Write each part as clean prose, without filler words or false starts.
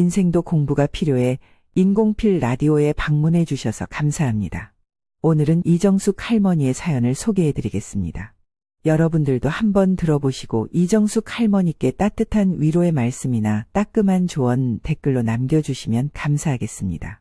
인생도 공부가 필요해 인공필 라디오에 방문해 주셔서 감사합니다. 오늘은 이정숙 할머니의 사연을 소개해 드리겠습니다. 여러분들도 한번 들어보시고 이정숙 할머니께 따뜻한 위로의 말씀이나 따끔한 조언 댓글로 남겨주시면 감사하겠습니다.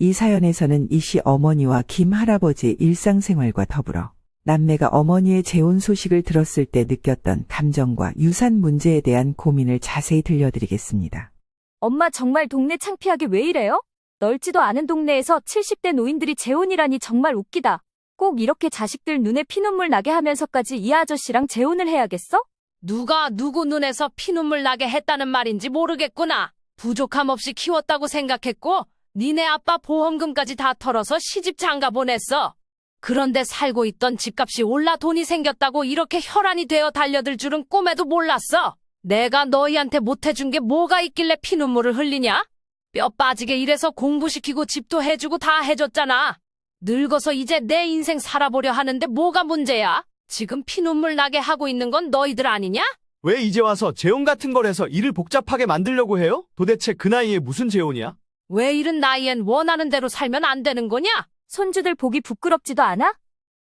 이 사연에서는 이씨 어머니와 김 할아버지의 일상생활과 더불어 남매가 어머니의 재혼 소식을 들었을 때 느꼈던 감정과 유산 문제에 대한 고민을 자세히 들려드리겠습니다. 엄마 정말 동네 창피하게 왜 이래요? 넓지도 않은 동네에서 70대 노인들이 재혼이라니 정말 웃기다. 꼭 이렇게 자식들 눈에 피눈물 나게 하면서까지 이 아저씨랑 재혼을 해야겠어? 누가 누구 눈에서 피눈물 나게 했다는 말인지 모르겠구나. 부족함 없이 키웠다고 생각했고 니네 아빠 보험금까지 다 털어서 시집 장가 보냈어. 그런데 살고 있던 집값이 올라 돈이 생겼다고 이렇게 혈안이 되어 달려들 줄은 꿈에도 몰랐어. 내가 너희한테 못해준 게 뭐가 있길래 피눈물을 흘리냐? 뼈 빠지게 일해서 공부시키고 집도 해주고 다 해줬잖아. 늙어서 이제 내 인생 살아보려 하는데 뭐가 문제야? 지금 피눈물 나게 하고 있는 건 너희들 아니냐? 왜 이제 와서 재혼 같은 걸 해서 일을 복잡하게 만들려고 해요? 도대체 그 나이에 무슨 재혼이야? 왜 이른 나이엔 원하는 대로 살면 안 되는 거냐? 손주들 보기 부끄럽지도 않아?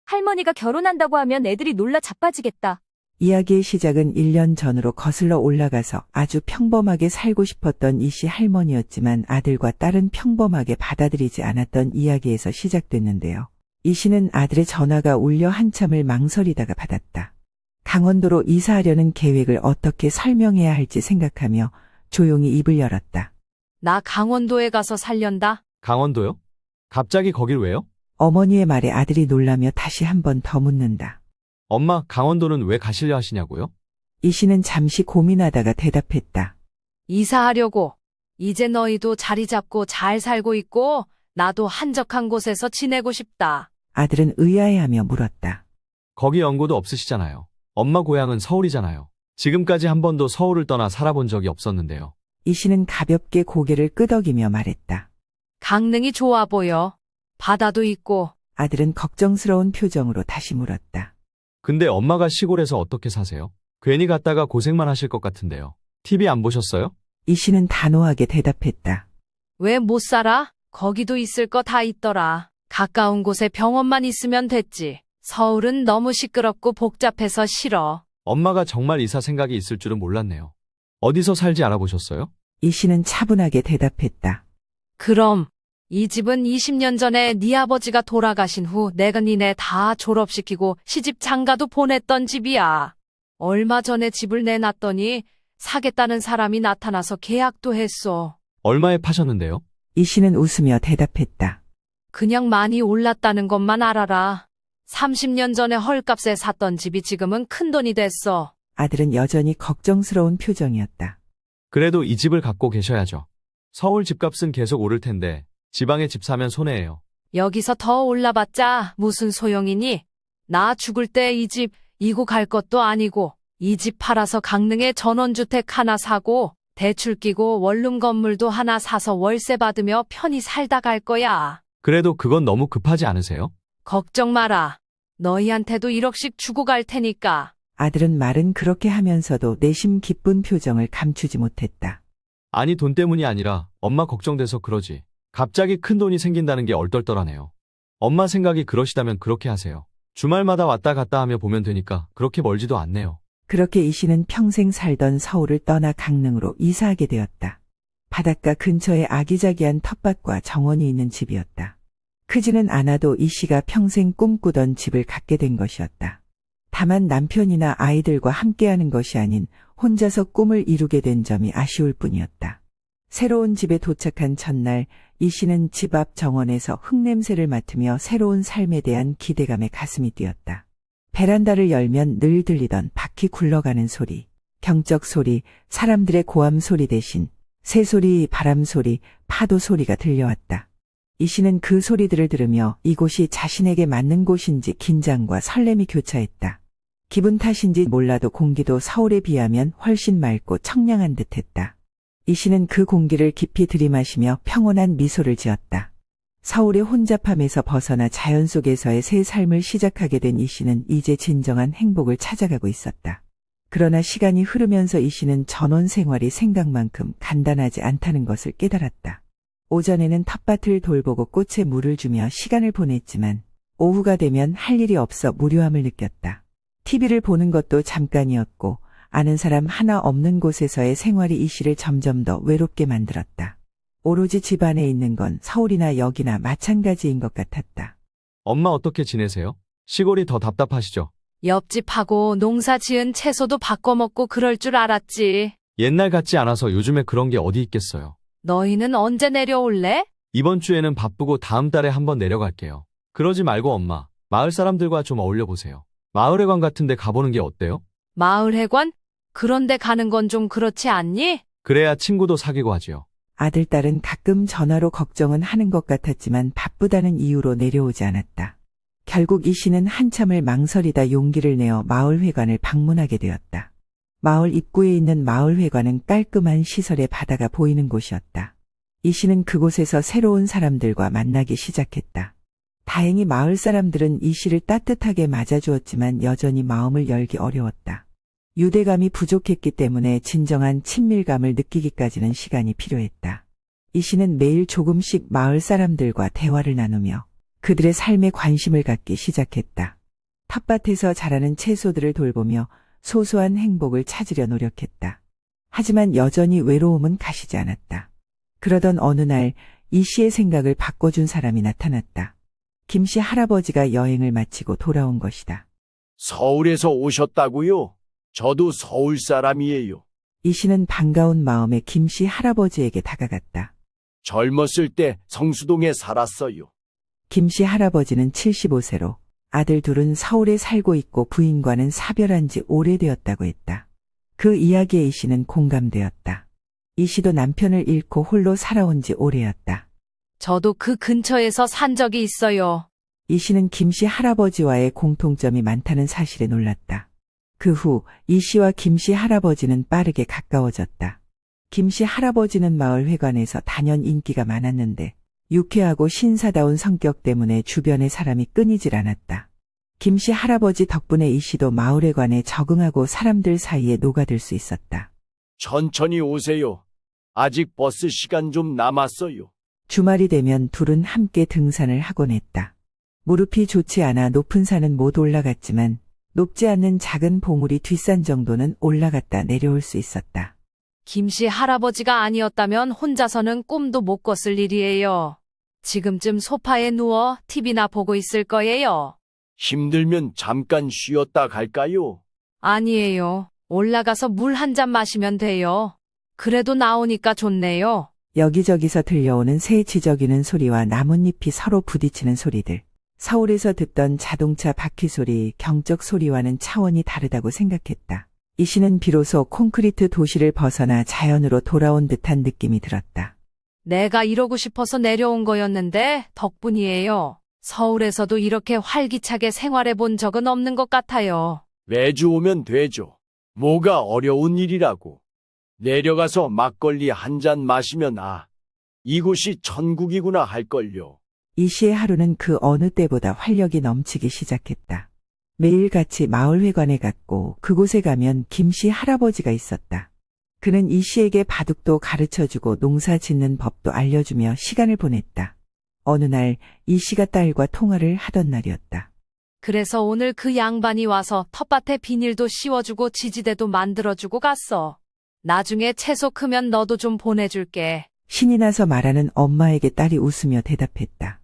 할머니가 결혼한다고 하면 애들이 놀라 자빠지겠다. 이야기의 시작은 1년 전으로 거슬러 올라가서 아주 평범하게 살고 싶었던 이씨 할머니였지만 아들과 딸은 평범하게 받아들이지 않았던 이야기에서 시작됐는데요. 이씨는 아들의 전화가 울려 한참을 망설이다가 받았다. 강원도로 이사하려는 계획을 어떻게 설명해야 할지 생각하며 조용히 입을 열었다. 나 강원도에 가서 살련다. 강원도요? 갑자기 거길 왜요? 어머니의 말에 아들이 놀라며 다시 한 번 더 묻는다. 엄마, 강원도는 왜 가시려 하시냐고요? 이씨는 잠시 고민하다가 대답했다. 이사하려고. 이제 너희도 자리 잡고 잘 살고 있고 나도 한적한 곳에서 지내고 싶다. 아들은 의아해하며 물었다. 거기 연고도 없으시잖아요. 엄마 고향은 서울이잖아요. 지금까지 한 번도 서울을 떠나 살아본 적이 없었는데요. 이씨는 가볍게 고개를 끄덕이며 말했다. 강릉이 좋아 보여. 바다도 있고. 아들은 걱정스러운 표정으로 다시 물었다. 근데 엄마가 시골에서 어떻게 사세요? 괜히 갔다가 고생만 하실 것 같은데요. TV 안 보셨어요? 이씨는 단호하게 대답했다. 왜 못 살아? 거기도 있을 거 다 있더라. 가까운 곳에 병원만 있으면 됐지. 서울은 너무 시끄럽고 복잡해서 싫어. 엄마가 정말 이사 생각이 있을 줄은 몰랐네요. 어디서 살지 알아보셨어요? 이씨는 차분하게 대답했다. 그럼 이 집은 20년 전에 네 아버지가 돌아가신 후 내가 니네 다 졸업시키고 시집 장가도 보냈던 집이야. 얼마 전에 집을 내놨더니 사겠다는 사람이 나타나서 계약도 했어. 얼마에 파셨는데요? 이씨는 웃으며 대답했다. 그냥 많이 올랐다는 것만 알아라. 30년 전에 헐값에 샀던 집이 지금은 큰돈이 됐어. 아들은 여전히 걱정스러운 표정이었다. 그래도 이 집을 갖고 계셔야죠. 서울 집값은 계속 오를 텐데 지방에 집 사면 손해예요. 여기서 더 올라봤자 무슨 소용이니? 나 죽을 때 이 집 이고 갈 것도 아니고 이 집 팔아서 강릉에 전원주택 하나 사고 대출 끼고 원룸 건물도 하나 사서 월세 받으며 편히 살다 갈 거야. 그래도 그건 너무 급하지 않으세요? 걱정 마라. 너희한테도 1억씩 주고 갈 테니까. 아들은 말은 그렇게 하면서도 내심 기쁜 표정을 감추지 못했다. 아니 돈 때문이 아니라 엄마 걱정돼서 그러지. 갑자기 큰 돈이 생긴다는 게 얼떨떨하네요. 엄마 생각이 그러시다면 그렇게 하세요. 주말마다 왔다 갔다 하며 보면 되니까 그렇게 멀지도 않네요. 그렇게 이씨는 평생 살던 서울을 떠나 강릉으로 이사하게 되었다. 바닷가 근처에 아기자기한 텃밭과 정원이 있는 집이었다. 크지는 않아도 이씨가 평생 꿈꾸던 집을 갖게 된 것이었다. 다만 남편이나 아이들과 함께하는 것이 아닌 혼자서 꿈을 이루게 된 점이 아쉬울 뿐이었다. 새로운 집에 도착한 첫날 이씨는 집 앞 정원에서 흙냄새를 맡으며 새로운 삶에 대한 기대감에 가슴이 뛰었다. 베란다를 열면 늘 들리던 바퀴 굴러가는 소리, 경적 소리, 사람들의 고함 소리 대신 새소리, 바람 소리, 파도 소리가 들려왔다. 이씨는 그 소리들을 들으며 이곳이 자신에게 맞는 곳인지 긴장과 설렘이 교차했다. 기분 탓인지 몰라도 공기도 서울에 비하면 훨씬 맑고 청량한 듯했다. 이씨는 그 공기를 깊이 들이마시며 평온한 미소를 지었다. 서울의 혼잡함에서 벗어나 자연 속에서의 새 삶을 시작하게 된 이씨는 이제 진정한 행복을 찾아가고 있었다. 그러나 시간이 흐르면서 이 씨는 전원 생활이 생각만큼 간단하지 않다는 것을 깨달았다. 오전에는 텃밭을 돌보고 꽃에 물을 주며 시간을 보냈지만 오후가 되면 할 일이 없어 무료함을 느꼈다. TV를 보는 것도 잠깐이었고 아는 사람 하나 없는 곳에서의 생활이 이 씨를 점점 더 외롭게 만들었다. 오로지 집 안에 있는 건 서울이나 역이나 마찬가지인 것 같았다. 엄마 어떻게 지내세요? 시골이 더 답답하시죠? 옆집하고 농사 지은 채소도 바꿔 먹고 그럴 줄 알았지. 옛날 같지 않아서 요즘에 그런 게 어디 있겠어요. 너희는 언제 내려올래? 이번 주에는 바쁘고 다음 달에 한번 내려갈게요. 그러지 말고 엄마, 마을 사람들과 좀 어울려 보세요. 마을회관 같은 데 가보는 게 어때요? 마을회관? 그런데 가는 건 좀 그렇지 않니? 그래야 친구도 사귀고 하지요. 아들, 딸은 가끔 전화로 걱정은 하는 것 같았지만 바쁘다는 이유로 내려오지 않았다. 결국 이 씨는 한참을 망설이다 용기를 내어 마을회관을 방문하게 되었다. 마을 입구에 있는 마을회관은 깔끔한 시설의 바다가 보이는 곳이었다. 이 씨는 그곳에서 새로운 사람들과 만나기 시작했다. 다행히 마을 사람들은 이 씨를 따뜻하게 맞아주었지만 여전히 마음을 열기 어려웠다. 유대감이 부족했기 때문에 진정한 친밀감을 느끼기까지는 시간이 필요했다. 이 씨는 매일 조금씩 마을 사람들과 대화를 나누며 그들의 삶에 관심을 갖기 시작했다. 텃밭에서 자라는 채소들을 돌보며 소소한 행복을 찾으려 노력했다. 하지만 여전히 외로움은 가시지 않았다. 그러던 어느 날 이 씨의 생각을 바꿔준 사람이 나타났다. 김 씨 할아버지가 여행을 마치고 돌아온 것이다. 서울에서 오셨다고요? 저도 서울 사람이에요. 이 씨는 반가운 마음에 김 씨 할아버지에게 다가갔다. 젊었을 때 성수동에 살았어요. 김 씨 할아버지는 75세로 아들 둘은 서울에 살고 있고 부인과는 사별한 지 오래되었다고 했다. 그 이야기에 이 씨는 공감되었다. 이 씨도 남편을 잃고 홀로 살아온 지 오래였다. 저도 그 근처에서 산 적이 있어요. 이 씨는 김 씨 할아버지와의 공통점이 많다는 사실에 놀랐다. 그 후 이 씨와 김 씨 할아버지는 빠르게 가까워졌다. 김 씨 할아버지는 마을 회관에서 단연 인기가 많았는데 유쾌하고 신사다운 성격 때문에 주변의 사람이 끊이질 않았다. 김 씨 할아버지 덕분에 이 씨도 마을에 관해 적응하고 사람들 사이에 녹아들 수 있었다. 천천히 오세요. 아직 버스 시간 좀 남았어요. 주말이 되면 둘은 함께 등산을 하곤 했다. 무릎이 좋지 않아 높은 산은 못 올라갔지만 높지 않는 작은 봉우리 뒷산 정도는 올라갔다 내려올 수 있었다. 김씨 할아버지가 아니었다면 혼자서는 꿈도 못 꿨을 일이에요. 지금쯤 소파에 누워 TV나 보고 있을 거예요. 힘들면 잠깐 쉬었다 갈까요? 아니에요. 올라가서 물 한 잔 마시면 돼요. 그래도 나오니까 좋네요. 여기저기서 들려오는 새 지저귀는 소리와 나뭇잎이 서로 부딪히는 소리들. 서울에서 듣던 자동차 바퀴 소리, 경적 소리와는 차원이 다르다고 생각했다. 이 씨는 비로소 콘크리트 도시를 벗어나 자연으로 돌아온 듯한 느낌이 들었다. 내가 이러고 싶어서 내려온 거였는데 덕분이에요. 서울에서도 이렇게 활기차게 생활해 본 적은 없는 것 같아요. 매주 오면 되죠. 뭐가 어려운 일이라고. 내려가서 막걸리 한 잔 마시면 이곳이 천국이구나 할걸요. 이 씨의 하루는 그 어느 때보다 활력이 넘치기 시작했다. 매일같이 마을회관에 갔고 그곳에 가면 김 씨 할아버지가 있었다. 그는 이 씨에게 바둑도 가르쳐주고 농사 짓는 법도 알려주며 시간을 보냈다. 어느 날 이 씨가 딸과 통화를 하던 날이었다. 그래서 오늘 그 양반이 와서 텃밭에 비닐도 씌워주고 지지대도 만들어주고 갔어. 나중에 채소 크면 너도 좀 보내줄게. 신이 나서 말하는 엄마에게 딸이 웃으며 대답했다.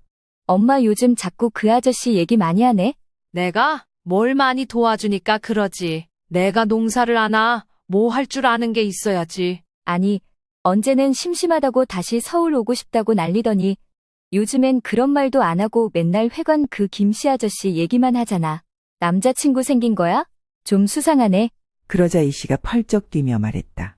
엄마 요즘 자꾸 그 아저씨 얘기 많이 하네? 내가 뭘 많이 도와주니까 그러지. 내가 농사를 하나 뭐 할 줄 아는 게 있어야지. 아니, 언제는 심심하다고 다시 서울 오고 싶다고 난리더니 요즘엔 그런 말도 안 하고 맨날 회관 그 김씨 아저씨 얘기만 하잖아. 남자친구 생긴 거야? 좀 수상하네. 그러자 이 씨가 펄쩍 뛰며 말했다.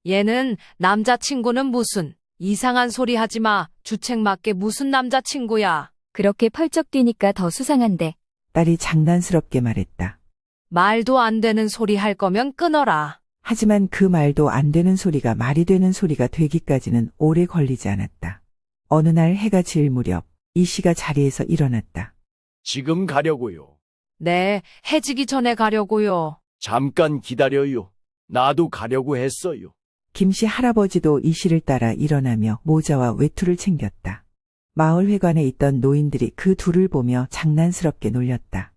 얘는 남자친구는 무슨 이상한 소리 하지 마. 주책 맞게 무슨 남자친구야. 그렇게 펄쩍 뛰니까 더 수상한데. 딸이 장난스럽게 말했다. 말도 안 되는 소리 할 거면 끊어라. 하지만 그 말도 안 되는 소리가 말이 되는 소리가 되기까지는 오래 걸리지 않았다. 어느 날 해가 질 무렵 이 씨가 자리에서 일어났다. 지금 가려고요. 네, 해지기 전에 가려고요. 잠깐 기다려요. 나도 가려고 했어요. 김씨 할아버지도 이 씨를 따라 일어나며 모자와 외투를 챙겼다. 마을 회관에 있던 노인들이 그 둘을 보며 장난스럽게 놀렸다.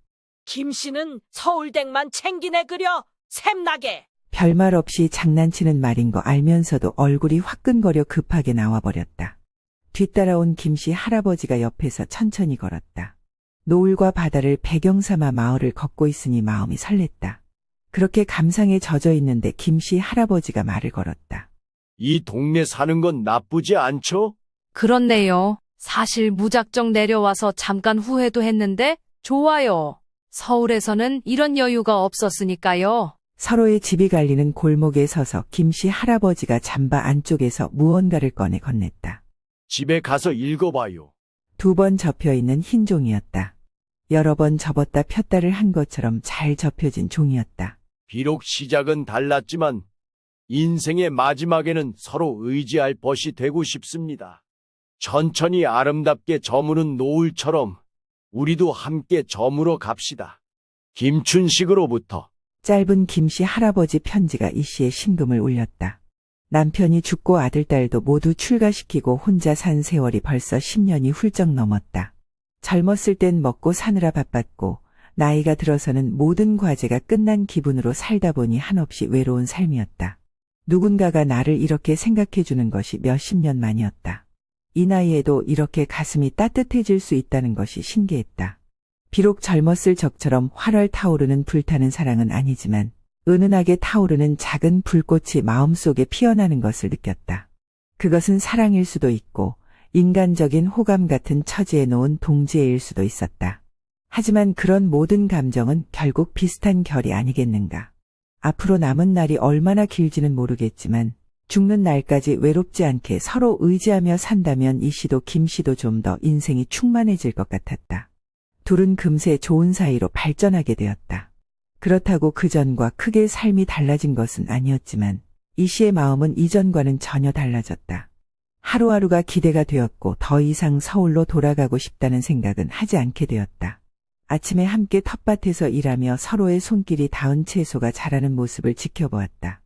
김씨는 서울댁만 챙기네 그려 샘나게. 별말 없이 장난치는 말인 거 알면서도 얼굴이 화끈거려 급하게 나와버렸다. 뒤따라온 김씨 할아버지가 옆에서 천천히 걸었다. 노을과 바다를 배경 삼아 마을을 걷고 있으니 마음이 설렜다. 그렇게 감상에 젖어 있는데 김씨 할아버지가 말을 걸었다. 이 동네 사는 건 나쁘지 않죠? 그렇네요. 사실 무작정 내려와서 잠깐 후회도 했는데 좋아요. 서울에서는 이런 여유가 없었으니까요. 서로의 집이 갈리는 골목에 서서 김씨 할아버지가 잠바 안쪽에서 무언가를 꺼내 건넸다. 집에 가서 읽어봐요. 2번 접혀있는 흰 종이였다. 여러 번 접었다 폈다를 한 것처럼 잘 접혀진 종이었다. 비록 시작은 달랐지만 인생의 마지막에는 서로 의지할 벗이 되고 싶습니다. 천천히 아름답게 저무는 노을처럼 우리도 함께 저물어 갑시다. 김춘식으로부터. 짧은 김씨 할아버지 편지가 이 씨의 심금을 울렸다. 남편이 죽고 아들, 딸도 모두 출가시키고 혼자 산 세월이 벌써 10년이 훌쩍 넘었다. 젊었을 땐 먹고 사느라 바빴고 나이가 들어서는 모든 과제가 끝난 기분으로 살다 보니 한없이 외로운 삶이었다. 누군가가 나를 이렇게 생각해주는 것이 몇십 년 만이었다. 이 나이에도 이렇게 가슴이 따뜻해질 수 있다는 것이 신기했다. 비록 젊었을 적처럼 활활 타오르는 불타는 사랑은 아니지만 은은하게 타오르는 작은 불꽃이 마음속에 피어나는 것을 느꼈다. 그것은 사랑일 수도 있고 인간적인 호감 같은 처지에 놓은 동지애일 수도 있었다. 하지만 그런 모든 감정은 결국 비슷한 결이 아니겠는가. 앞으로 남은 날이 얼마나 길지는 모르겠지만 죽는 날까지 외롭지 않게 서로 의지하며 산다면 이 씨도 김 씨도 좀 더 인생이 충만해질 것 같았다. 둘은 금세 좋은 사이로 발전하게 되었다. 그렇다고 그전과 크게 삶이 달라진 것은 아니었지만 이 씨의 마음은 이전과는 전혀 달라졌다. 하루하루가 기대가 되었고 더 이상 서울로 돌아가고 싶다는 생각은 하지 않게 되었다. 아침에 함께 텃밭에서 일하며 서로의 손길이 닿은 채소가 자라는 모습을 지켜보았다.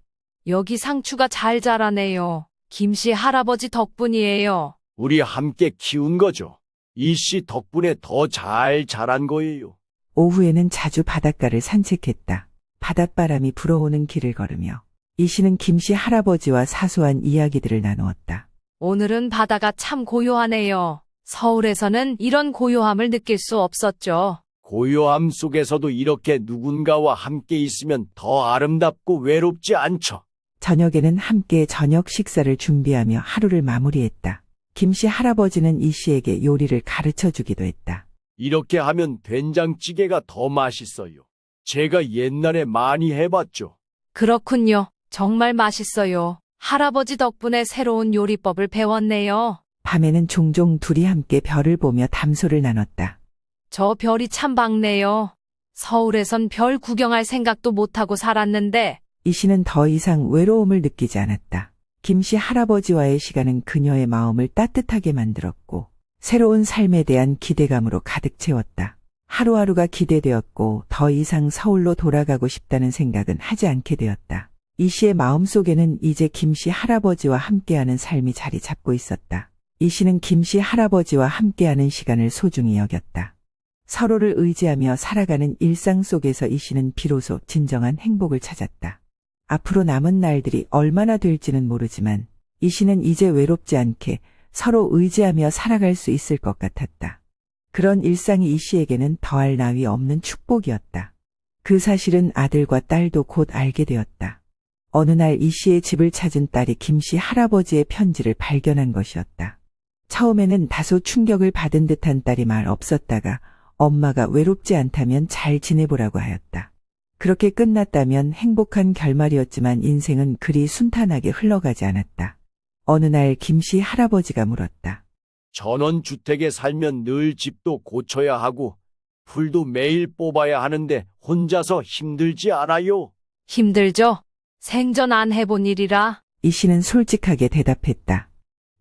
여기 상추가 잘 자라네요. 김씨 할아버지 덕분이에요. 우리 함께 키운 거죠. 이 씨 덕분에 더 잘 자란 거예요. 오후에는 자주 바닷가를 산책했다. 바닷바람이 불어오는 길을 걸으며 이 씨는 김씨 할아버지와 사소한 이야기들을 나누었다. 오늘은 바다가 참 고요하네요. 서울에서는 이런 고요함을 느낄 수 없었죠. 고요함 속에서도 이렇게 누군가와 함께 있으면 더 아름답고 외롭지 않죠. 저녁에는 함께 저녁 식사를 준비하며 하루를 마무리했다. 김씨 할아버지는 이 씨에게 요리를 가르쳐 주기도 했다. 이렇게 하면 된장찌개가 더 맛있어요. 제가 옛날에 많이 해봤죠. 그렇군요. 정말 맛있어요. 할아버지 덕분에 새로운 요리법을 배웠네요. 밤에는 종종 둘이 함께 별을 보며 담소를 나눴다. 저 별이 참 밝네요. 서울에선 별 구경할 생각도 못하고 살았는데 이 씨는 더 이상 외로움을 느끼지 않았다. 김씨 할아버지와의 시간은 그녀의 마음을 따뜻하게 만들었고 새로운 삶에 대한 기대감으로 가득 채웠다. 하루하루가 기대되었고 더 이상 서울로 돌아가고 싶다는 생각은 하지 않게 되었다. 이 씨의 마음속에는 이제 김씨 할아버지와 함께하는 삶이 자리 잡고 있었다. 이 씨는 김씨 할아버지와 함께하는 시간을 소중히 여겼다. 서로를 의지하며 살아가는 일상 속에서 이 씨는 비로소 진정한 행복을 찾았다. 앞으로 남은 날들이 얼마나 될지는 모르지만 이 씨는 이제 외롭지 않게 서로 의지하며 살아갈 수 있을 것 같았다. 그런 일상이 이 씨에게는 더할 나위 없는 축복이었다. 그 사실은 아들과 딸도 곧 알게 되었다. 어느 날 이 씨의 집을 찾은 딸이 김씨 할아버지의 편지를 발견한 것이었다. 처음에는 다소 충격을 받은 듯한 딸이 말 없었다가 엄마가 외롭지 않다면 잘 지내보라고 하였다. 그렇게 끝났다면 행복한 결말이었지만 인생은 그리 순탄하게 흘러가지 않았다. 어느 날 김씨 할아버지가 물었다. 전원주택에 살면 늘 집도 고쳐야 하고 풀도 매일 뽑아야 하는데 혼자서 힘들지 않아요? 힘들죠? 생전 안 해본 일이라. 이 씨는 솔직하게 대답했다.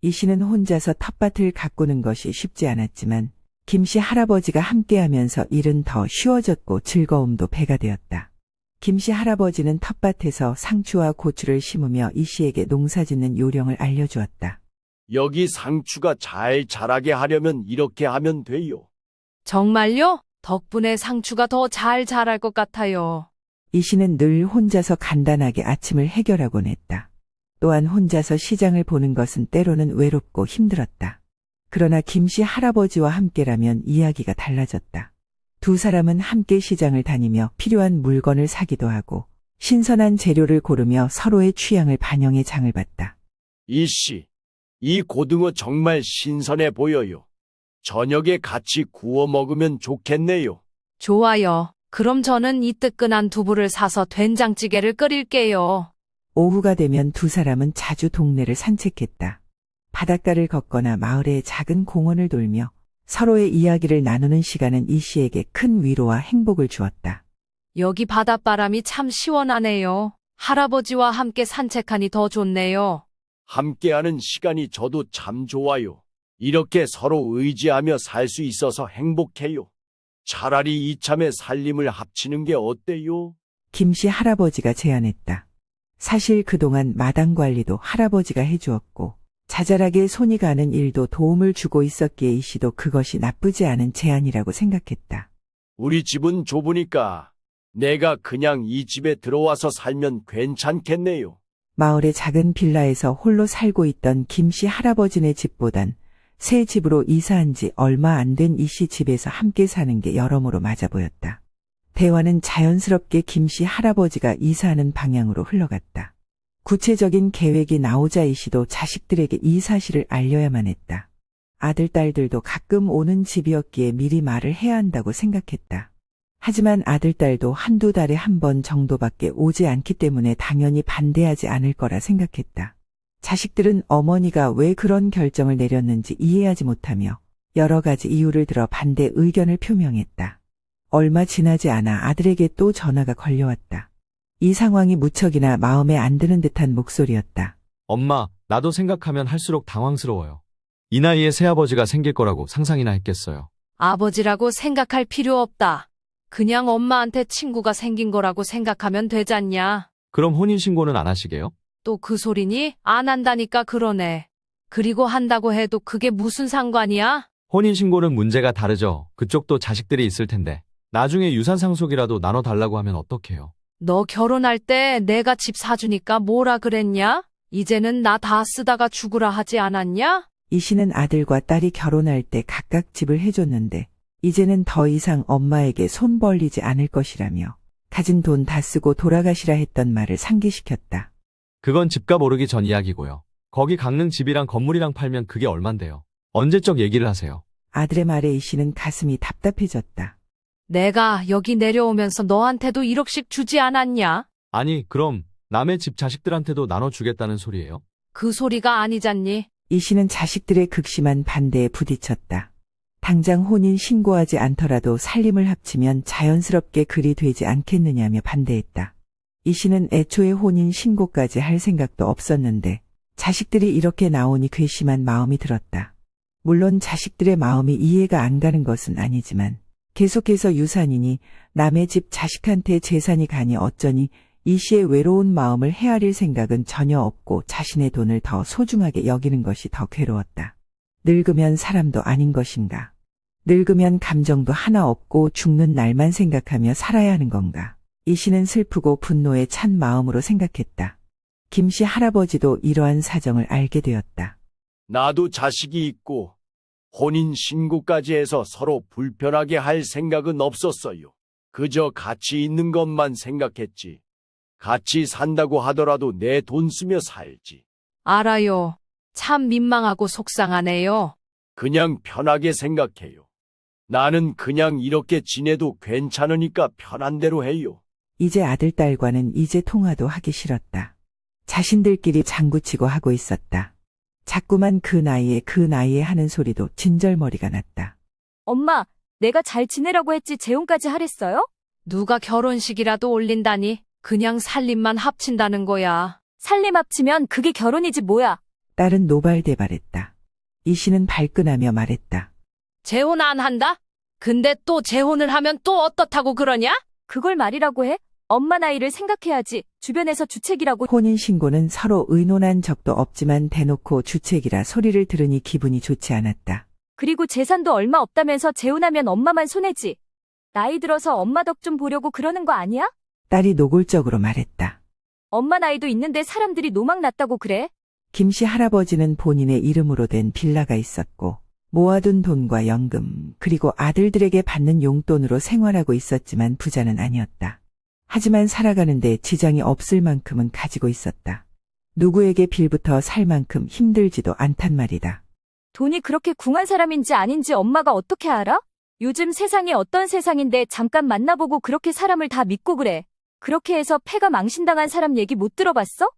이 씨는 혼자서 텃밭을 가꾸는 것이 쉽지 않았지만 김씨 할아버지가 함께하면서 일은 더 쉬워졌고 즐거움도 배가 되었다. 김씨 할아버지는 텃밭에서 상추와 고추를 심으며 이 씨에게 농사짓는 요령을 알려주었다. 여기 상추가 잘 자라게 하려면 이렇게 하면 돼요. 정말요? 덕분에 상추가 더 잘 자랄 것 같아요. 이 씨는 늘 혼자서 간단하게 아침을 해결하곤 했다. 또한 혼자서 시장을 보는 것은 때로는 외롭고 힘들었다. 그러나 김씨 할아버지와 함께라면 이야기가 달라졌다. 두 사람은 함께 시장을 다니며 필요한 물건을 사기도 하고 신선한 재료를 고르며 서로의 취향을 반영해 장을 봤다. 이씨, 이 고등어 정말 신선해 보여요. 저녁에 같이 구워 먹으면 좋겠네요. 좋아요. 그럼 저는 이 뜨끈한 두부를 사서 된장찌개를 끓일게요. 오후가 되면 두 사람은 자주 동네를 산책했다. 바닷가를 걷거나 마을의 작은 공원을 돌며 서로의 이야기를 나누는 시간은 이 씨에게 큰 위로와 행복을 주었다. 여기 바닷바람이 참 시원하네요. 할아버지와 함께 산책하니 더 좋네요. 함께하는 시간이 저도 참 좋아요. 이렇게 서로 의지하며 살 수 있어서 행복해요. 차라리 이참에 살림을 합치는 게 어때요? 김씨 할아버지가 제안했다. 사실 그동안 마당 관리도 할아버지가 해주었고 자잘하게 손이 가는 일도 도움을 주고 있었기에 이 씨도 그것이 나쁘지 않은 제안이라고 생각했다. 우리 집은 좁으니까 내가 그냥 이 집에 들어와서 살면 괜찮겠네요. 마을의 작은 빌라에서 홀로 살고 있던 김씨 할아버지네 집보단 새 집으로 이사한 지 얼마 안 된 이 씨 집에서 함께 사는 게 여러모로 맞아 보였다. 대화는 자연스럽게 김씨 할아버지가 이사하는 방향으로 흘러갔다. 구체적인 계획이 나오자 이 씨도 자식들에게 이 사실을 알려야만 했다. 아들, 딸들도 가끔 오는 집이었기에 미리 말을 해야 한다고 생각했다. 하지만 아들, 딸도 한두 달에 한 번 정도밖에 오지 않기 때문에 당연히 반대하지 않을 거라 생각했다. 자식들은 어머니가 왜 그런 결정을 내렸는지 이해하지 못하며 여러 가지 이유를 들어 반대 의견을 표명했다. 얼마 지나지 않아 아들에게 또 전화가 걸려왔다. 이 상황이 무척이나 마음에 안 드는 듯한 목소리였다. 엄마, 나도 생각하면 할수록 당황스러워요. 이 나이에 새아버지가 생길 거라고 상상이나 했겠어요. 아버지라고 생각할 필요 없다. 그냥 엄마한테 친구가 생긴 거라고 생각하면 되잖냐. 그럼 혼인신고는 안 하시게요? 또 그 소리니? 안 한다니까 그러네. 그리고 한다고 해도 그게 무슨 상관이야? 혼인신고는 문제가 다르죠. 그쪽도 자식들이 있을 텐데. 나중에 유산 상속이라도 나눠달라고 하면 어떡해요? 너 결혼할 때 내가 집 사주니까 뭐라 그랬냐? 이제는 나 다 쓰다가 죽으라 하지 않았냐? 이 씨는 아들과 딸이 결혼할 때 각각 집을 해줬는데 이제는 더 이상 엄마에게 손 벌리지 않을 것이라며 가진 돈 다 쓰고 돌아가시라 했던 말을 상기시켰다. 그건 집값 오르기 전 이야기고요. 거기 강릉 집이랑 건물이랑 팔면 그게 얼만데요. 언제적 얘기를 하세요? 아들의 말에 이 씨는 가슴이 답답해졌다. 내가 여기 내려오면서 너한테도 1억씩 주지 않았냐? 아니, 그럼 남의 집 자식들한테도 나눠주겠다는 소리예요? 그 소리가 아니잖니. 이 씨는 자식들의 극심한 반대에 부딪혔다. 당장 혼인 신고하지 않더라도 살림을 합치면 자연스럽게 그리 되지 않겠느냐며 반대했다. 이 씨는 애초에 혼인 신고까지 할 생각도 없었는데 자식들이 이렇게 나오니 괘씸한 마음이 들었다. 물론 자식들의 마음이 이해가 안 가는 것은 아니지만 계속해서 유산이니 남의 집 자식한테 재산이 가니 어쩌니 이 씨의 외로운 마음을 헤아릴 생각은 전혀 없고 자신의 돈을 더 소중하게 여기는 것이 더 괴로웠다. 늙으면 사람도 아닌 것인가? 늙으면 감정도 하나 없고 죽는 날만 생각하며 살아야 하는 건가? 이 씨는 슬프고 분노에 찬 마음으로 생각했다. 김씨 할아버지도 이러한 사정을 알게 되었다. 나도 자식이 있고 혼인 신고까지 해서 서로 불편하게 할 생각은 없었어요. 그저 같이 있는 것만 생각했지. 같이 산다고 하더라도 내 돈 쓰며 살지. 알아요. 참 민망하고 속상하네요. 그냥 편하게 생각해요. 나는 그냥 이렇게 지내도 괜찮으니까 편한 대로 해요. 이제 아들, 딸과는 이제 통화도 하기 싫었다. 자신들끼리 장구치고 하고 있었다. 자꾸만 그 나이에 하는 소리도 진절머리가 났다. 엄마, 내가 잘 지내라고 했지 재혼까지 하랬어요? 누가 결혼식이라도 올린다니 그냥 살림만 합친다는 거야. 살림 합치면 그게 결혼이지 뭐야. 딸은 노발대발했다. 이 씨는 발끈하며 말했다. 재혼 안 한다? 근데 또 재혼을 하면 또 어떻다고 그러냐? 그걸 말이라고 해? 엄마 나이를 생각해야지. 주변에서 주책이라고. 혼인신고는 서로 의논한 적도 없지만 대놓고 주책이라 소리를 들으니 기분이 좋지 않았다. 그리고 재산도 얼마 없다면서 재혼하면 엄마만 손해지. 나이 들어서 엄마 덕 좀 보려고 그러는 거 아니야? 딸이 노골적으로 말했다. 엄마 나이도 있는데 사람들이 노망 났다고 그래? 김씨 할아버지는 본인의 이름으로 된 빌라가 있었고 모아둔 돈과 연금 그리고 아들들에게 받는 용돈으로 생활하고 있었지만 부자는 아니었다. 하지만 살아가는데 지장이 없을 만큼은 가지고 있었다. 누구에게 빌부터 살 만큼 힘들지도 않단 말이다. 돈이 그렇게 궁한 사람인지 아닌지 엄마가 어떻게 알아? 요즘 세상이 어떤 세상인데 잠깐 만나보고 그렇게 사람을 다 믿고 그래. 그렇게 해서 패가 망신당한 사람 얘기 못 들어봤어?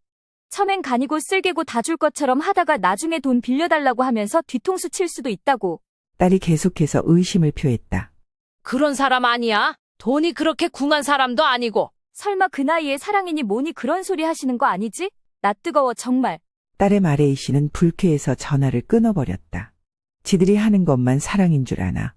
처맨 간이고 쓸개고 다 줄 것처럼 하다가 나중에 돈 빌려달라고 하면서 뒤통수 칠 수도 있다고. 딸이 계속해서 의심을 표했다. 그런 사람 아니야. 돈이 그렇게 궁한 사람도 아니고. 설마 그 나이에 사랑이니 뭐니 그런 소리 하시는 거 아니지? 나 뜨거워 정말. 딸의 말에 이 씨는 불쾌해서 전화를 끊어버렸다. 지들이 하는 것만 사랑인 줄 아나.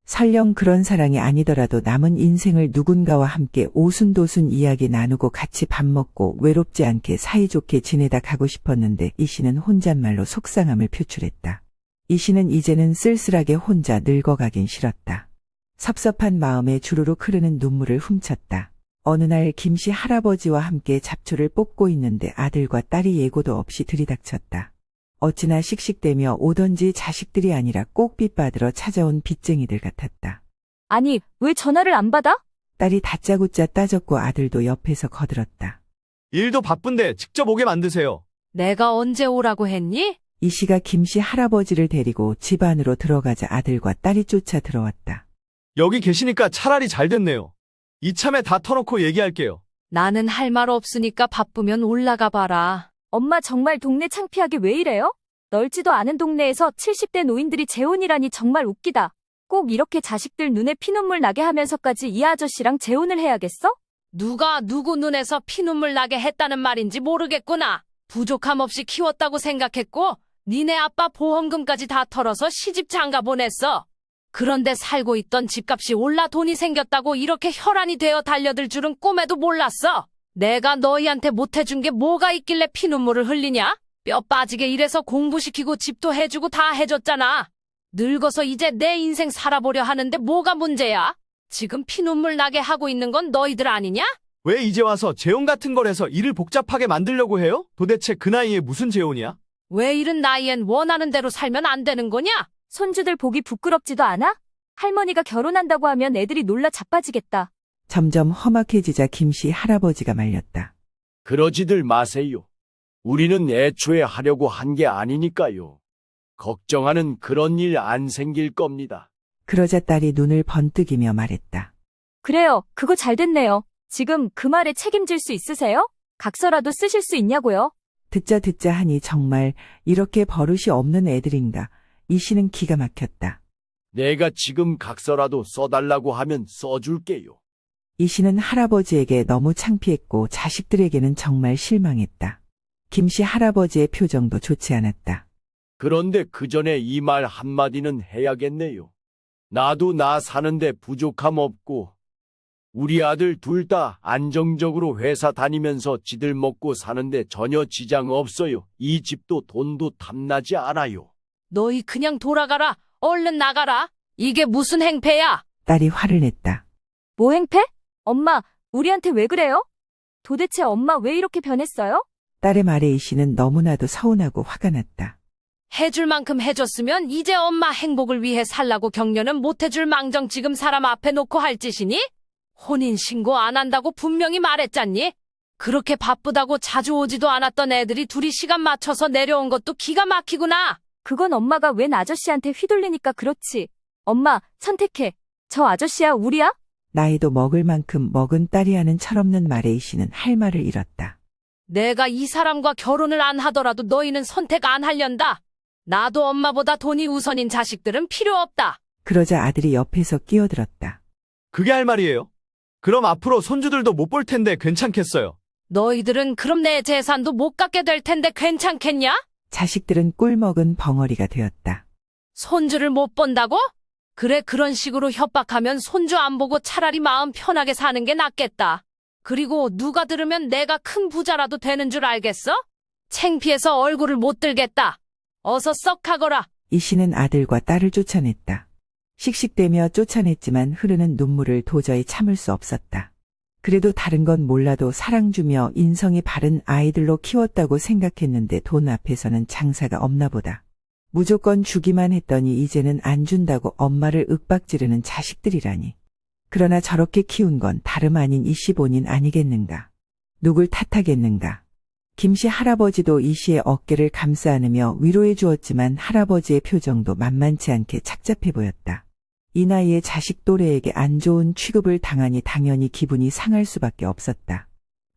설령 그런 사랑이 아니더라도 남은 인생을 누군가와 함께 오순도순 이야기 나누고 같이 밥 먹고 외롭지 않게 사이좋게 지내다 가고 싶었는데 이 씨는 혼잣말로 속상함을 표출했다. 이 씨는 이제는 쓸쓸하게 혼자 늙어가긴 싫었다. 섭섭한 마음에 주르륵 흐르는 눈물을 훔쳤다. 어느 날 김씨 할아버지와 함께 잡초를 뽑고 있는데 아들과 딸이 예고도 없이 들이닥쳤다. 어찌나 씩씩대며 오던지 자식들이 아니라 꼭 빚받으러 찾아온 빚쟁이들 같았다. 아니, 왜 전화를 안 받아? 딸이 다짜고짜 따졌고 아들도 옆에서 거들었다. 일도 바쁜데 직접 오게 만드세요. 내가 언제 오라고 했니? 이 씨가 김씨 할아버지를 데리고 집 안으로 들어가자 아들과 딸이 쫓아 들어왔다. 여기 계시니까 차라리 잘 됐네요. 이참에 다 터놓고 얘기할게요. 나는 할 말 없으니까 바쁘면 올라가 봐라. 엄마 정말 동네 창피하게 왜 이래요? 넓지도 않은 동네에서 70대 노인들이 재혼이라니 정말 웃기다. 꼭 이렇게 자식들 눈에 피눈물 나게 하면서까지 이 아저씨랑 재혼을 해야겠어? 누가 누구 눈에서 피눈물 나게 했다는 말인지 모르겠구나. 부족함 없이 키웠다고 생각했고 니네 아빠 보험금까지 다 털어서 시집 장가 보냈어. 그런데 살고 있던 집값이 올라 돈이 생겼다고 이렇게 혈안이 되어 달려들 줄은 꿈에도 몰랐어. 내가 너희한테 못해준 게 뭐가 있길래 피눈물을 흘리냐? 뼈 빠지게 일해서 공부시키고 집도 해주고 다 해줬잖아. 늙어서 이제 내 인생 살아보려 하는데 뭐가 문제야? 지금 피눈물 나게 하고 있는 건 너희들 아니냐? 왜 이제 와서 재혼 같은 걸 해서 일을 복잡하게 만들려고 해요? 도대체 그 나이에 무슨 재혼이야? 왜 이런 나이엔 원하는 대로 살면 안 되는 거냐? 손주들 보기 부끄럽지도 않아? 할머니가 결혼한다고 하면 애들이 놀라 자빠지겠다. 점점 험악해지자 김씨 할아버지가 말렸다. 그러지들 마세요. 우리는 애초에 하려고 한 게 아니니까요. 걱정하는 그런 일 안 생길 겁니다. 그러자 딸이 눈을 번뜩이며 말했다. 그래요. 그거 잘 됐네요. 지금 그 말에 책임질 수 있으세요? 각서라도 쓰실 수 있냐고요? 듣자 하니 정말 이렇게 버릇이 없는 애들인가. 이 씨는 기가 막혔다. 내가 지금 각서라도 써달라고 하면 써줄게요. 이 씨는 할아버지에게 너무 창피했고 자식들에게는 정말 실망했다. 김씨 할아버지의 표정도 좋지 않았다. 그런데 그 전에 이 말 한마디는 해야겠네요. 나도 나 사는데 부족함 없고 우리 아들 둘 다 안정적으로 회사 다니면서 지들 먹고 사는데 전혀 지장 없어요. 이 집도 돈도 탐나지 않아요. 너희 그냥 돌아가라. 얼른 나가라. 이게 무슨 행패야? 딸이 화를 냈다. 뭐 행패? 엄마, 우리한테 왜 그래요? 도대체 엄마 왜 이렇게 변했어요? 딸의 말에 이 씨는 너무나도 서운하고 화가 났다. 해줄 만큼 해줬으면 이제 엄마 행복을 위해 살라고 격려는 못해줄 망정 지금 사람 앞에 놓고 할 짓이니? 혼인신고 안 한다고 분명히 말했잖니? 그렇게 바쁘다고 자주 오지도 않았던 애들이 둘이 시간 맞춰서 내려온 것도 기가 막히구나. 그건 엄마가 웬 아저씨한테 휘둘리니까 그렇지. 엄마, 선택해. 저 아저씨야, 우리야? 나이도 먹을 만큼 먹은 딸이 하는 철없는 말에 이 씨는 할 말을 잃었다. 내가 이 사람과 결혼을 안 하더라도 너희는 선택 안 하련다. 나도 엄마보다 돈이 우선인 자식들은 필요 없다. 그러자 아들이 옆에서 끼어들었다. 그게 할 말이에요? 그럼 앞으로 손주들도 못 볼 텐데 괜찮겠어요? 너희들은 그럼 내 재산도 못 갖게 될 텐데 괜찮겠냐? 자식들은 꿀먹은 벙어리가 되었다. 손주를 못 본다고? 그래, 그런 식으로 협박하면 손주 안 보고 차라리 마음 편하게 사는 게 낫겠다. 그리고 누가 들으면 내가 큰 부자라도 되는 줄 알겠어? 창피해서 얼굴을 못 들겠다. 어서 썩 가거라. 이 씨는 아들과 딸을 쫓아냈다. 씩씩대며 쫓아냈지만 흐르는 눈물을 도저히 참을 수 없었다. 그래도 다른 건 몰라도 사랑 주며 인성이 바른 아이들로 키웠다고 생각했는데 돈 앞에서는 장사가 없나 보다. 무조건 주기만 했더니 이제는 안 준다고 엄마를 윽박지르는 자식들이라니. 그러나 저렇게 키운 건 다름 아닌 이 씨 본인 아니겠는가. 누굴 탓하겠는가. 김씨 할아버지도 이 씨의 어깨를 감싸 안으며 위로해 주었지만 할아버지의 표정도 만만치 않게 착잡해 보였다. 이 나이에 자식 또래에게 안 좋은 취급을 당하니 당연히 기분이 상할 수밖에 없었다.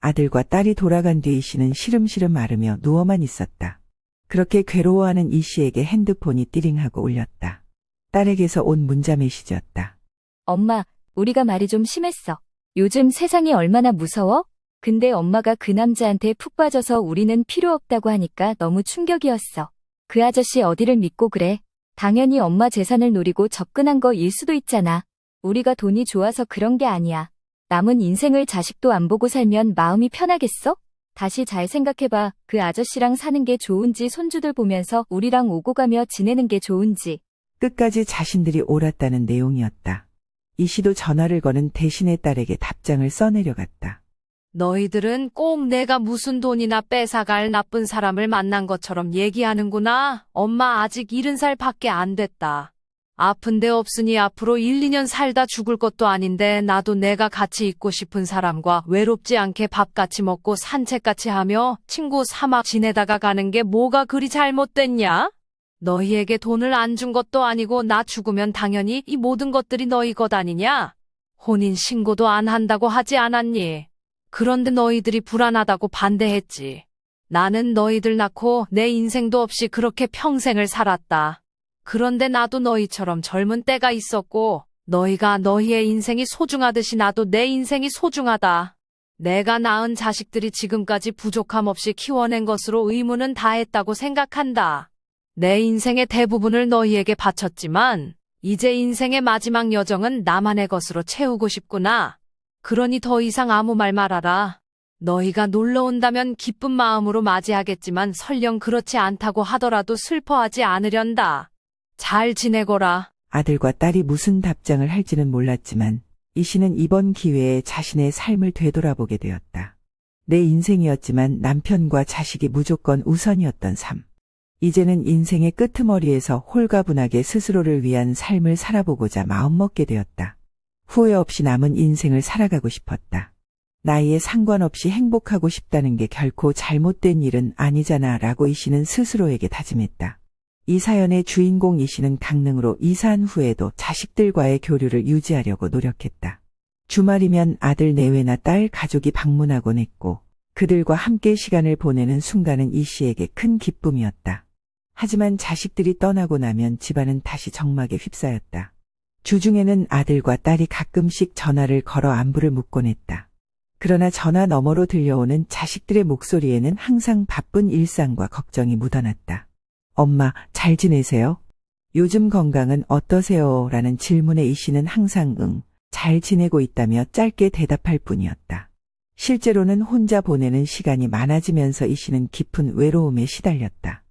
아들과 딸이 돌아간 뒤 이 씨는 시름시름 앓으며 누워만 있었다. 그렇게 괴로워하는 이 씨에게 핸드폰이 띠링하고 울렸다. 딸에게서 온 문자 메시지였다. 엄마, 우리가 말이 좀 심했어. 요즘 세상이 얼마나 무서워? 근데 엄마가 그 남자한테 푹 빠져서 우리는 필요 없다고 하니까 너무 충격이었어. 그 아저씨 어디를 믿고 그래? 당연히 엄마 재산을 노리고 접근한 거일 수도 있잖아. 우리가 돈이 좋아서 그런 게 아니야. 남은 인생을 자식도 안 보고 살면 마음이 편하겠어? 다시 잘 생각해봐. 그 아저씨랑 사는 게 좋은지 손주들 보면서 우리랑 오고 가며 지내는 게 좋은지. 끝까지 자신들이 옳았다는 내용이었다. 이 씨도 전화를 거는 대신의 딸에게 답장을 써내려갔다. 너희들은 꼭 내가 무슨 돈이나 뺏어갈 나쁜 사람을 만난 것처럼 얘기하는구나. 엄마 아직 70살 밖에 안 됐다. 아픈 데 없으니 앞으로 1, 2년 살다 죽을 것도 아닌데 나도 내가 같이 있고 싶은 사람과 외롭지 않게 밥 같이 먹고 산책같이 하며 친구 삼아 지내다가 가는 게 뭐가 그리 잘못됐냐? 너희에게 돈을 안 준 것도 아니고 나 죽으면 당연히 이 모든 것들이 너희 것 아니냐? 혼인 신고도 안 한다고 하지 않았니? 그런데 너희들이 불안하다고 반대했지. 나는 너희들 낳고 내 인생도 없이 그렇게 평생을 살았다. 그런데 나도 너희처럼 젊은 때가 있었고 너희가 너희의 인생이 소중하듯이 나도 내 인생이 소중하다. 내가 낳은 자식들이 지금까지 부족함 없이 키워낸 것으로 의무는 다했다고 생각한다. 내 인생의 대부분을 너희에게 바쳤지만 이제 인생의 마지막 여정은 나만의 것으로 채우고 싶구나. 그러니 더 이상 아무 말 말아라. 너희가 놀러 온다면 기쁜 마음으로 맞이하겠지만 설령 그렇지 않다고 하더라도 슬퍼하지 않으련다. 잘 지내거라. 아들과 딸이 무슨 답장을 할지는 몰랐지만 이 씨는 이번 기회에 자신의 삶을 되돌아보게 되었다. 내 인생이었지만 남편과 자식이 무조건 우선이었던 삶. 이제는 인생의 끄트머리에서 홀가분하게 스스로를 위한 삶을 살아보고자 마음먹게 되었다. 후회 없이 남은 인생을 살아가고 싶었다. 나이에 상관없이 행복하고 싶다는 게 결코 잘못된 일은 아니잖아 라고 이 씨는 스스로에게 다짐했다. 이 사연의 주인공 이 씨는 강릉으로 이사한 후에도 자식들과의 교류를 유지하려고 노력했다. 주말이면 아들 내외나 딸 가족이 방문하곤 했고 그들과 함께 시간을 보내는 순간은 이 씨에게 큰 기쁨이었다. 하지만 자식들이 떠나고 나면 집안은 다시 적막에 휩싸였다. 주중에는 아들과 딸이 가끔씩 전화를 걸어 안부를 묻곤 했다. 그러나 전화 너머로 들려오는 자식들의 목소리에는 항상 바쁜 일상과 걱정이 묻어났다. 엄마, 잘 지내세요? 요즘 건강은 어떠세요? 라는 질문에 이 씨는 항상 응, 잘 지내고 있다며 짧게 대답할 뿐이었다. 실제로는 혼자 보내는 시간이 많아지면서 이 씨는 깊은 외로움에 시달렸다.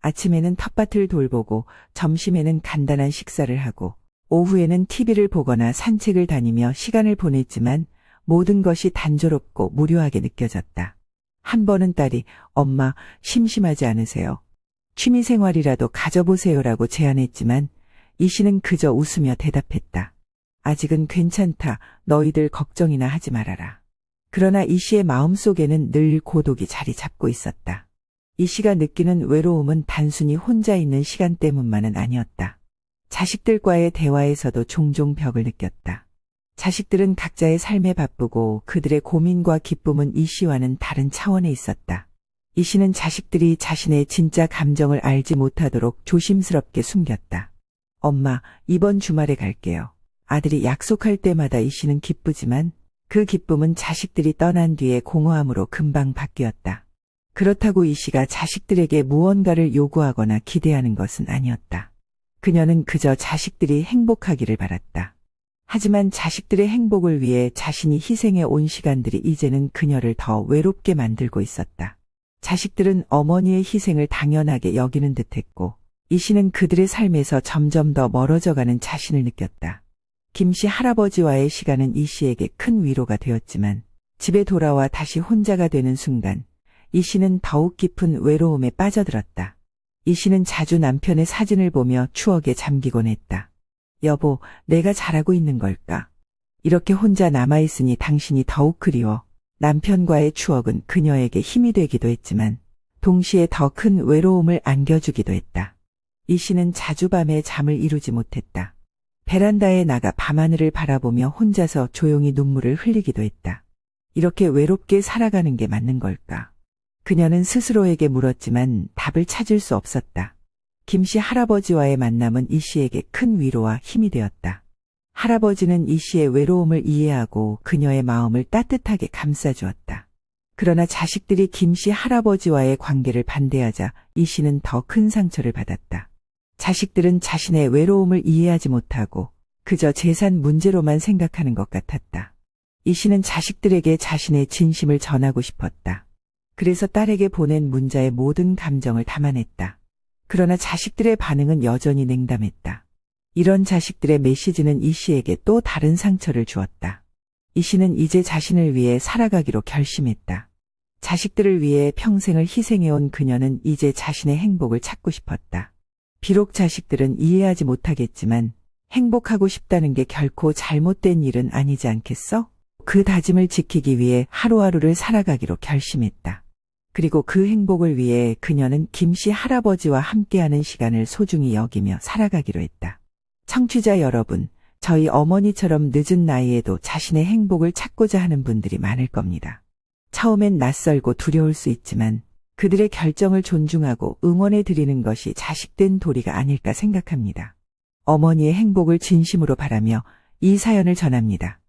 아침에는 텃밭을 돌보고 점심에는 간단한 식사를 하고 오후에는 TV를 보거나 산책을 다니며 시간을 보냈지만 모든 것이 단조롭고 무료하게 느껴졌다. 한 번은 딸이 엄마 심심하지 않으세요? 취미생활이라도 가져보세요라고 제안했지만 이 씨는 그저 웃으며 대답했다. 아직은 괜찮다. 너희들 걱정이나 하지 말아라. 그러나 이 씨의 마음속에는 늘 고독이 자리 잡고 있었다. 이 씨가 느끼는 외로움은 단순히 혼자 있는 시간 때문만은 아니었다. 자식들과의 대화에서도 종종 벽을 느꼈다. 자식들은 각자의 삶에 바쁘고 그들의 고민과 기쁨은 이 씨와는 다른 차원에 있었다. 이 씨는 자식들이 자신의 진짜 감정을 알지 못하도록 조심스럽게 숨겼다. 엄마, 이번 주말에 갈게요. 아들이 약속할 때마다 이 씨는 기쁘지만 그 기쁨은 자식들이 떠난 뒤에 공허함으로 금방 바뀌었다. 그렇다고 이 씨가 자식들에게 무언가를 요구하거나 기대하는 것은 아니었다. 그녀는 그저 자식들이 행복하기를 바랐다. 하지만 자식들의 행복을 위해 자신이 희생해 온 시간들이 이제는 그녀를 더 외롭게 만들고 있었다. 자식들은 어머니의 희생을 당연하게 여기는 듯했고 이 씨는 그들의 삶에서 점점 더 멀어져가는 자신을 느꼈다. 김 씨 할아버지와의 시간은 이 씨에게 큰 위로가 되었지만 집에 돌아와 다시 혼자가 되는 순간 이 씨는 더욱 깊은 외로움에 빠져들었다. 이 씨는 자주 남편의 사진을 보며 추억에 잠기곤 했다. 여보, 내가 잘하고 있는 걸까? 이렇게 혼자 남아있으니 당신이 더욱 그리워. 남편과의 추억은 그녀에게 힘이 되기도 했지만 동시에 더 큰 외로움을 안겨주기도 했다. 이 씨는 자주 밤에 잠을 이루지 못했다. 베란다에 나가 밤하늘을 바라보며 혼자서 조용히 눈물을 흘리기도 했다. 이렇게 외롭게 살아가는 게 맞는 걸까? 그녀는 스스로에게 물었지만 답을 찾을 수 없었다. 김 씨 할아버지와의 만남은 이 씨에게 큰 위로와 힘이 되었다. 할아버지는 이 씨의 외로움을 이해하고 그녀의 마음을 따뜻하게 감싸주었다. 그러나 자식들이 김 씨 할아버지와의 관계를 반대하자 이 씨는 더 큰 상처를 받았다. 자식들은 자신의 외로움을 이해하지 못하고 그저 재산 문제로만 생각하는 것 같았다. 이 씨는 자식들에게 자신의 진심을 전하고 싶었다. 그래서 딸에게 보낸 문자에 모든 감정을 담아냈다. 그러나 자식들의 반응은 여전히 냉담했다. 이런 자식들의 메시지는 이 씨에게 또 다른 상처를 주었다. 이 씨는 이제 자신을 위해 살아가기로 결심했다. 자식들을 위해 평생을 희생해온 그녀는 이제 자신의 행복을 찾고 싶었다. 비록 자식들은 이해하지 못하겠지만 행복하고 싶다는 게 결코 잘못된 일은 아니지 않겠어? 그 다짐을 지키기 위해 하루하루를 살아가기로 결심했다. 그리고 그 행복을 위해 그녀는 김 씨 할아버지와 함께하는 시간을 소중히 여기며 살아가기로 했다. 청취자 여러분, 저희 어머니처럼 늦은 나이에도 자신의 행복을 찾고자 하는 분들이 많을 겁니다. 처음엔 낯설고 두려울 수 있지만 그들의 결정을 존중하고 응원해 드리는 것이 자식된 도리가 아닐까 생각합니다. 어머니의 행복을 진심으로 바라며 이 사연을 전합니다.